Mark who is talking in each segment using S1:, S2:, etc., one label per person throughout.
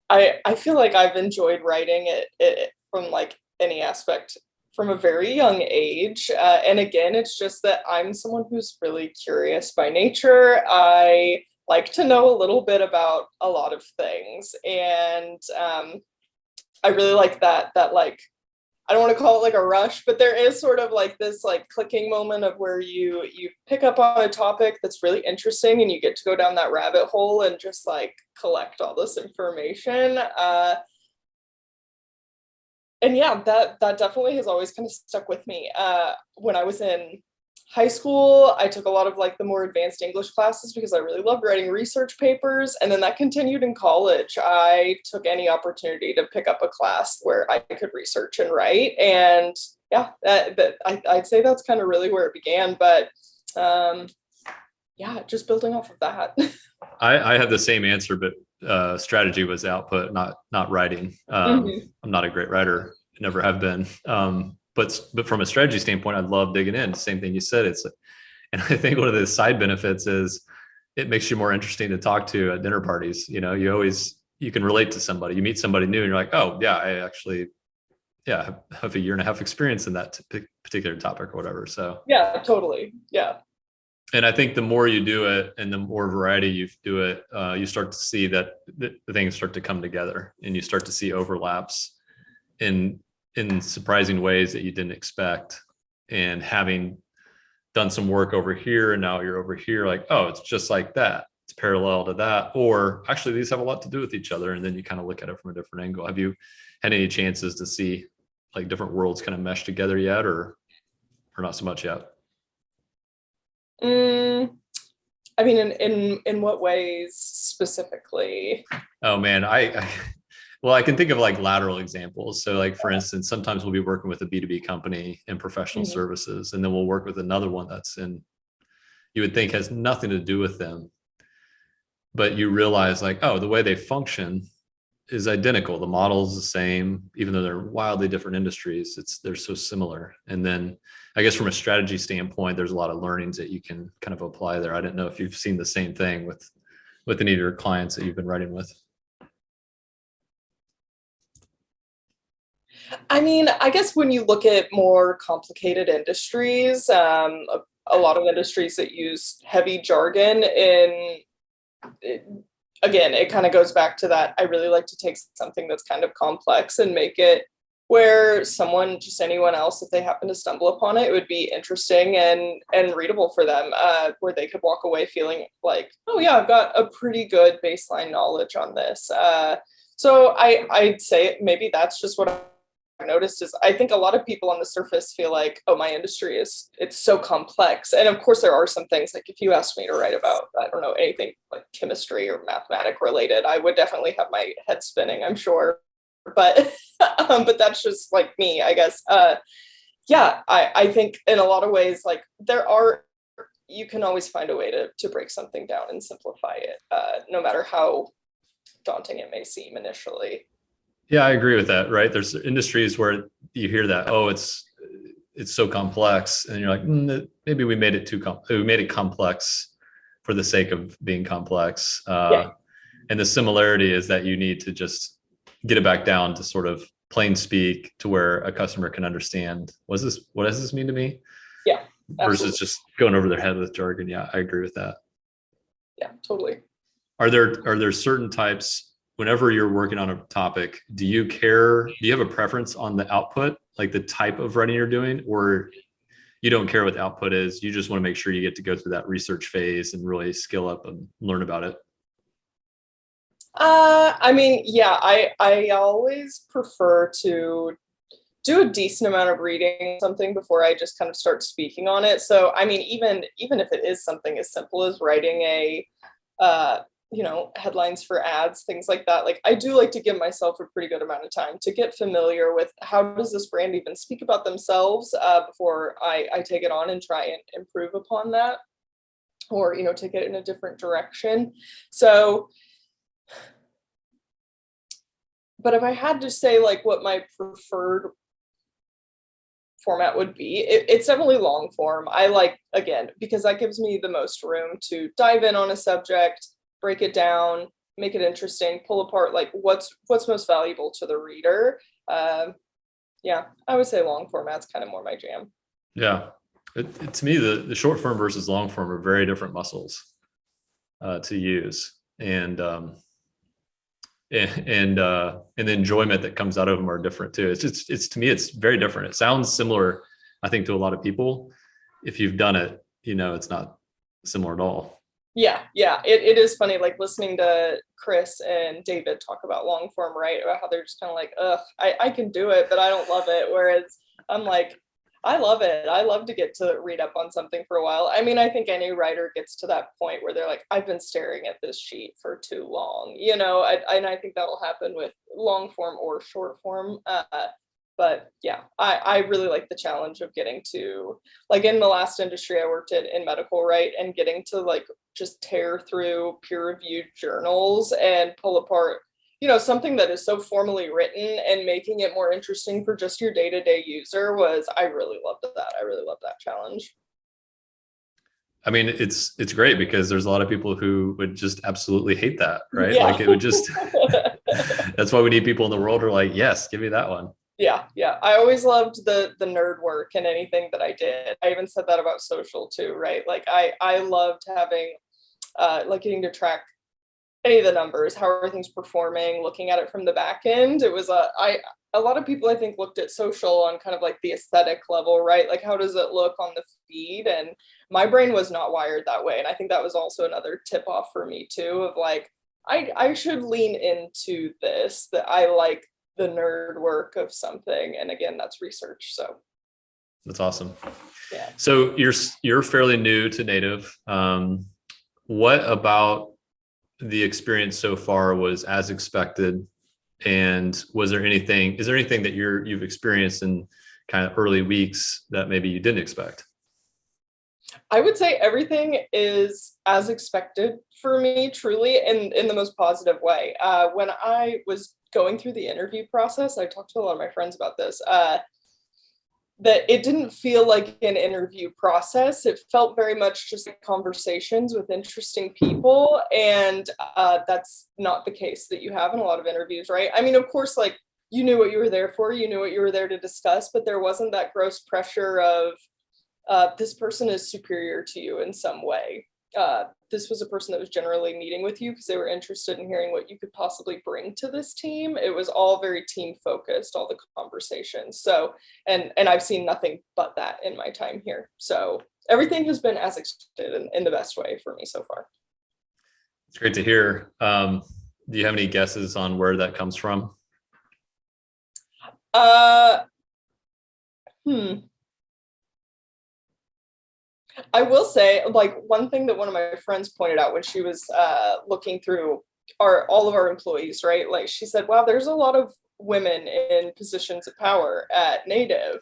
S1: I feel like I've enjoyed writing it from like any aspect from a very young age. And again, it's just that I'm someone who's really curious by nature. I like to know a little bit about a lot of things. And I really like that like I don't want to call it like a rush, but there is sort of like this like clicking moment of where you pick up on a topic that's really interesting and you get to go down that rabbit hole and just like collect all this information. And yeah, that definitely has always kind of stuck with me. When I was in high school, I took a lot of like the more advanced English classes because I really loved writing research papers. And then that continued in college. I took any opportunity to pick up a class where I could research and write. And yeah, I'd say that's kind of really where it began. But yeah, just building off of that.
S2: I had the same answer, but strategy was output, not writing.
S1: Mhm.
S2: I'm not a great writer, never have been. But from a strategy standpoint, I love digging in. Same thing you said. And I think one of the side benefits is it makes you more interesting to talk to at dinner parties. You can relate to somebody. You meet somebody new, and you're like, oh yeah, I actually have a year and a half experience in that particular topic or whatever. So
S1: Yeah, totally. Yeah.
S2: and I think the more you do it and the more variety you do it, you start to see that the things start to come together and you start to see overlaps in surprising ways that you didn't expect. And having done some work over here and now you're over here, like, oh, it's just like that. It's parallel to that. Or actually, these have a lot to do with each other. And then you kind of look at it from a different angle. Have you had any chances to see like different worlds kind of mesh together yet, or not so much yet?
S1: Mm, I mean, in what ways specifically?
S2: Oh man, well, I can think of like lateral examples. So like for instance, sometimes we'll be working with a B2B company in professional
S1: Mhm.
S2: services, and then we'll work with another one that's in, you would think has nothing to do with them, but you realize like, oh, the way they function is identical. The model is the same, even though they're wildly different industries. They're so similar. And then I guess from a strategy standpoint, there's a lot of learnings that you can kind of apply there. I didn't know if you've seen the same thing with any of your clients that you've been writing with.
S1: I mean, I guess when you look at more complicated industries, a lot of industries that use heavy jargon it, again, it kind of goes back to that. I really like to take something that's kind of complex and make it where someone, just anyone else, if they happen to stumble upon it, it would be interesting and readable for them, where they could walk away feeling like, oh yeah, I've got a pretty good baseline knowledge on this. So I'd say maybe that's just what I've noticed is I think a lot of people on the surface feel like, oh, my industry it's so complex. And of course there are some things like if you asked me to write about, I don't know, anything like chemistry or mathematic related, I would definitely have my head spinning, I'm sure. But but that's just like me, I guess. Yeah, I think in a lot of ways, like you can always find a way to break something down and simplify it, no matter how daunting it may seem initially.
S2: Yeah, I agree with that. Right. There's industries where you hear that, oh, it's so complex, and you're like, maybe we made it we made it complex for the sake of being complex.
S1: Yeah.
S2: And the similarity is that you need to just get it back down to sort of plain speak to where a customer can understand, what does this mean to me?
S1: Yeah,
S2: Versus
S1: absolutely.
S2: just going over their head with jargon. Yeah, I agree with that.
S1: Yeah, totally.
S2: Are there certain types, whenever you're working on a topic, do you have a preference on the output, like the type of writing you're doing, or you don't care what the output is, you just want to make sure you get to go through that research phase and really skill up and learn about it?
S1: I mean, yeah, I always prefer to do a decent amount of reading something before I just kind of start speaking on it. So, I mean, even if it is something as simple as writing uh, headlines for ads, things like that, like I do like to give myself a pretty good amount of time to get familiar with how does this brand even speak about themselves, before I take it on and try and improve upon that, or take it in a different direction. So but if I had to say like what my preferred format would be, it's definitely long form. I like, again, because that gives me the most room to dive in on a subject, break it down, make it interesting, pull apart like what's most valuable to the reader. Yeah, I would say long format's kind of more my jam.
S2: Yeah. To me, the short form versus long form are very different muscles to use. And the enjoyment that comes out of them are different too. It's to me, it's very different. It sounds similar, I think, to a lot of people. If you've done it, it's not similar at all.
S1: Yeah. It is funny, like listening to Chris and David talk about long form, right? About how they're just kind of like, ugh, I can do it, but I don't love it. Whereas I'm like, I love it. I love to get to read up on something for a while. I mean, I think any writer gets to that point where they're like, I've been staring at this sheet for too long, and I think that'll happen with long form or short form. But yeah, I really like the challenge of getting to, like in the last industry I worked in medical, right? And getting to like just tear through peer-reviewed journals and pull apart something that is so formally written and making it more interesting for just your day-to-day user I really loved that. I really love that challenge.
S2: I mean, it's great because there's a lot of people who would just absolutely hate that, right?
S1: Yeah.
S2: Like it would just, that's why we need people in the world who are like, yes, give me that one.
S1: Yeah. I always loved the nerd work in anything that I did. I even said that about social too, right? Like I loved having, like getting to track any of the numbers, how are things performing, looking at it from the back end. It was a lot of people I think looked at social on kind of like the aesthetic level, right? Like how does it look on the feed? And my brain was not wired that way. And I think that was also another tip off for me too, of like, I should lean into this, that I like the nerd work of something. And again, that's research. So
S2: that's awesome.
S1: Yeah.
S2: So you're fairly new to Native. What about the experience so far was as expected? And is there anything that you've experienced in kind of early weeks that maybe you didn't expect?
S1: I would say everything is as expected for me, truly, in the most positive way. When I was going through the interview process, I talked to a lot of my friends about this, that it didn't feel like an interview process. It felt very much just like conversations with interesting people. And that's not the case that you have in a lot of interviews, right? I mean, of course, like you knew what you were there for, you knew what you were there to discuss, but there wasn't that gross pressure of this person is superior to you in some way. This was a person that was generally meeting with you because they were interested in hearing what you could possibly bring to this team. It was all very team focused, all the conversations. So, and I've seen nothing but that in my time here. So everything has been as expected in the best way for me so far.
S2: It's great to hear. Do you have any guesses on where that comes from?
S1: I will say, like, one thing that one of my friends pointed out when she was looking through all of our employees, right? Like, she said, wow, there's a lot of women in positions of power at Native.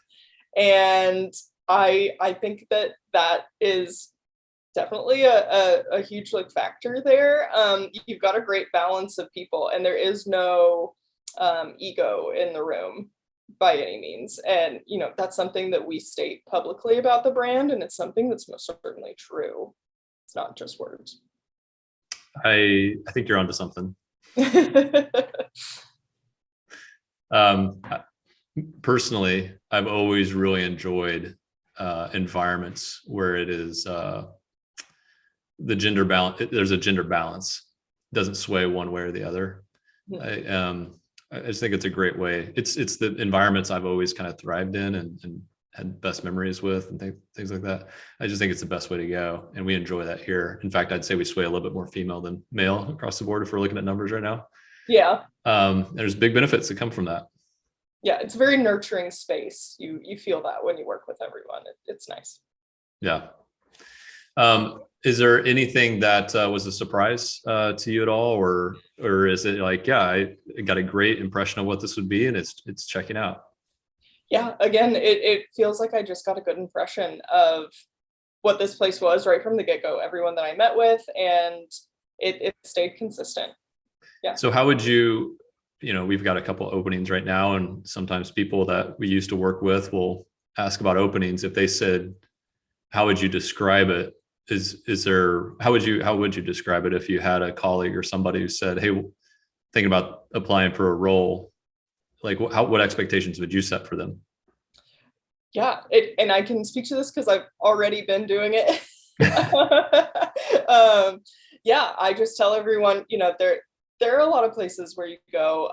S1: And I think that is definitely a huge like factor there. You've got a great balance of people, and there is no ego in the room by any means. And that's something that we state publicly about the brand, and it's something that's most certainly true. It's not just words.
S2: I think you're onto something. Personally, I've always really enjoyed environments where it is the gender balance. There's a gender balance. It doesn't sway one way or the other. I just think it's a great way. It's the environments I've always kind of thrived in and had best memories with and things like that. I just think it's the best way to go. And we enjoy that here. In fact, I'd say we sway a little bit more female than male across the board if we're looking at numbers right now.
S1: Yeah.
S2: There's big benefits that come from that.
S1: Yeah, it's a very nurturing space. You feel that when you work with everyone. It's nice.
S2: Yeah. Is there anything that was a surprise to you at all, or is it like, yeah, I got a great impression of what this would be, and it's checking out?
S1: Yeah, again, it feels like I just got a good impression of what this place was right from the get-go. Everyone that I met with, and it stayed consistent. Yeah.
S2: So how would you? We've got a couple openings right now, and sometimes people that we used to work with will ask about openings. If they said, how would you describe it? is there, how would you describe it if you had a colleague or somebody who said, hey, thinking about applying for a role, like what expectations would you set for them?
S1: Yeah, and I can speak to this because I've already been doing it. Yeah, I just tell everyone, there are a lot of places where you go.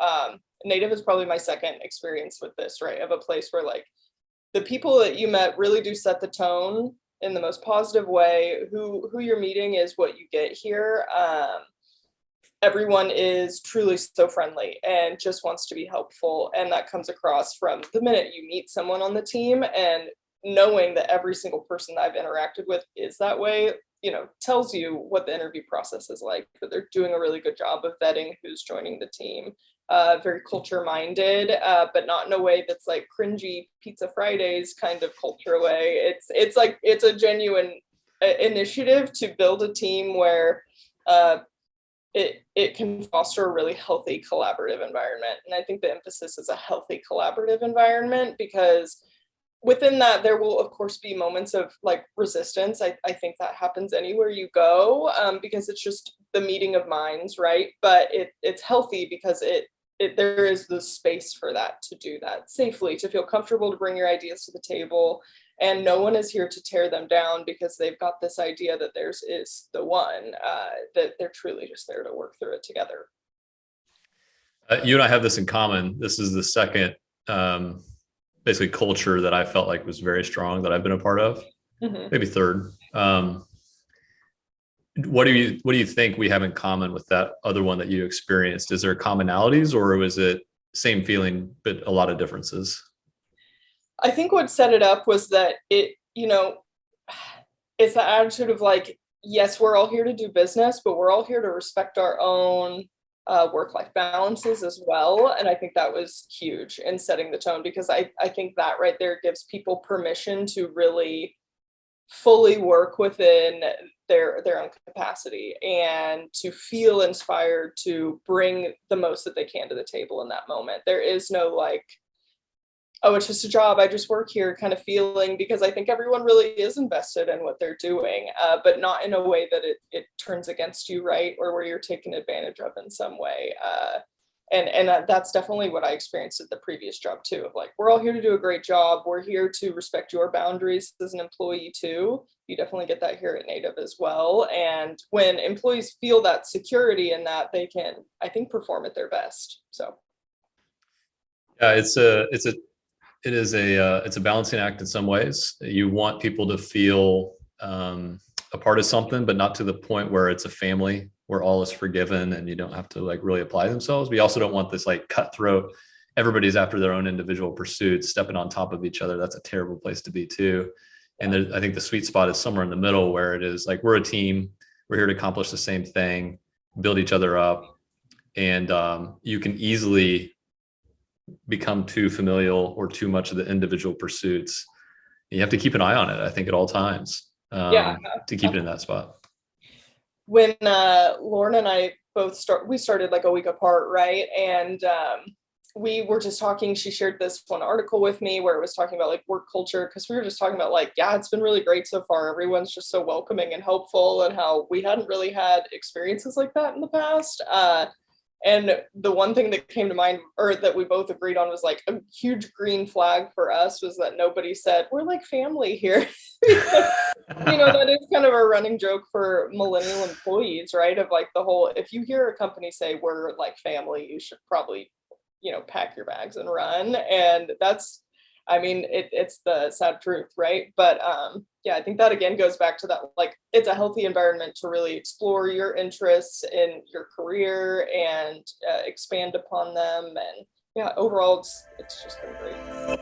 S1: Native is probably my second experience with this, right? Of a place where like the people that you met really do set the tone in the most positive way. Who you're meeting is what you get here. Everyone is truly so friendly and just wants to be helpful, and that comes across from the minute you meet someone on the team, and knowing that every single person that I've interacted with is that way, tells you what the interview process is like, that they're doing a really good job of vetting who's joining the team. Very culture minded, but not in a way that's like cringy Pizza Fridays kind of culture way. It's a genuine initiative to build a team where it can foster a really healthy collaborative environment. And I think the emphasis is a healthy collaborative environment, because within that, there will of course be moments of like resistance. I think that happens anywhere you go, because it's just the meeting of minds, right? But it's healthy because there is the space for that, to do that safely, to feel comfortable, to bring your ideas to the table. And no one is here to tear them down because they've got this idea that theirs is the one, that they're truly just there to work through it together.
S2: You and I have this in common. This is the second, basically culture that I felt like was very strong that I've been a part of. Mm-hmm. Maybe third. What do you think we have in common with that other one that you experienced? Is there commonalities, or was it same feeling but a lot of differences?
S1: I think what set it up was that it's the attitude of like, yes, we're all here to do business, but we're all here to respect our own work-life balances as well. And I think that was huge in setting the tone, because I think that right there gives people permission to really fully work within their own capacity and to feel inspired to bring the most that they can to the table in that moment. There is no like, oh, it's just a job, I just work here kind of feeling, because I think everyone really is invested in what they're doing, but not in a way that it turns against you, right? Or where you're taken advantage of in some way. And that's definitely what I experienced at the previous job too, of like, we're all here to do a great job. We're here to respect your boundaries as an employee too. You definitely get that here at Native as well. And when employees feel that security in that, they can, I think, perform at their best. So.
S2: Yeah, it's a balancing act in some ways. You want people to feel a part of something, but not to the point where it's a family where all is forgiven and you don't have to like really apply themselves. We also don't want this like cutthroat, everybody's after their own individual pursuits, stepping on top of each other. That's a terrible place to be too. And I think the sweet spot is somewhere in the middle, where it is like, we're a team, we're here to accomplish the same thing, build each other up. And you can easily become too familial or too much of the individual pursuits. You have to keep an eye on it, I think, at all times, to keep it in that spot.
S1: When Lauren and I we started like a week apart, right? And we were just talking, she shared this one article with me where it was talking about like work culture, because we were just talking about like, yeah, it's been really great so far. Everyone's just so welcoming and helpful, and how we hadn't really had experiences like that in the past. And the one thing that came to mind, or that we both agreed on, was like a huge green flag for us, was that nobody said, we're like family here. That is kind of a running joke for millennial employees, right? Of like the whole, if you hear a company say we're like family, you should probably, pack your bags and run. And that's, it's the sad truth, right? But I think that again goes back to that, like, it's a healthy environment to really explore your interests in your career and expand upon them. And overall, it's just been great.